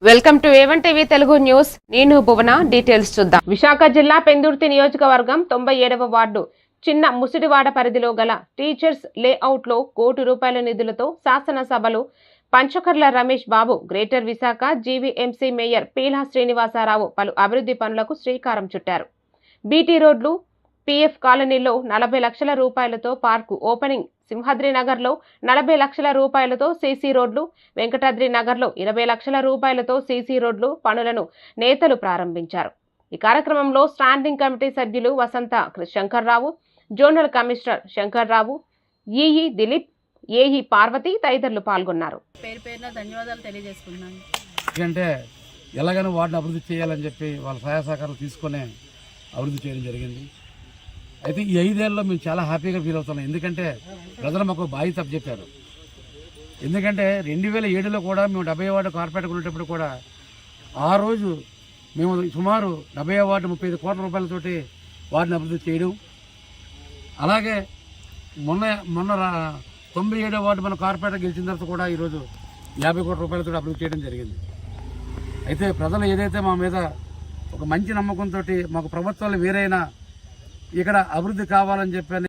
Welcome to A1 TV Telugu news. నేను భువన. Details చూద్దాం. విశాఖ జిల్లా పెందుర్తి నియోజకవర్గం 97వ వార్డు చిన్న ముసిడివాడ పరిధిలో గల టీచర్స్ లేఅవుట్ లో ₹1 కోటి నిధులతో శాసనసభలో Panchakarla Ramesh Babu, greater Visakha GVMC mayor Peela Srinivasarao పలు అభివృద్ధి పనులకు శ్రీకారం చుట్టారు. బీటీ రోడ్లు, పీఎఫ్ కాలనీలో ₹40 లక్షలతో పార్కు ఓపెనింగ్, సింహాద్రి నగర్లో ₹40 లక్షలతో సీసీ రోడ్లు, వెంకటాద్రి నగర్లో ₹20 లక్షలతో సీసీ రోడ్లు పనులను నేతలు ప్రారంభించారు. ఈ కార్యక్రమంలో స్టాండింగ్ కమిటీ సభ్యులు Vasantha Shankarrao, zonal commissioner Shankarrao, EE Dilip, AE Parvathi తదితరులు పాల్గొన్నారు. పేరు పేరున ధన్యవాదాలు తెలియజేసుకుంటున్నాను. ఎందుకంటే ఎలాగైనా వాటిని అభివృద్ధి చేయాలని చెప్పి వాళ్ళ సహాయ సహకారాలు తీసుకునే అభివృద్ధి చేయడం జరిగింది. అయితే ఈ 5 ఏళ్ళలో మేము చాలా హ్యాపీగా ఫీల్ అవుతున్నాం. ఎందుకంటే ప్రజలు మాకు బాధ్యత చెప్పారు. ఎందుకంటే 2007లో కూడా మేము 70వ వార్డు కార్పొరేటర్ ఉండేటప్పుడు కూడా ఆ రోజు మేము సుమారు 70వ వార్డు ₹35 కోట్ల వాటిని అభివృద్ధి చేయడం, అలాగే మొన్న 97వ వార్డు మన కార్పొరేటర్ గెలిచిన తర్వాత కూడా ఈరోజు ₹50 కోట్ల అభివృద్ధి చేయడం జరిగింది. అయితే ప్రజలు ఏదైతే మా మీద ఒక మంచి నమ్మకంతో మాకు ప్రభుత్వాలు వేరైనా ఇక్కడ అభివృద్ధి కావాలని చెప్పి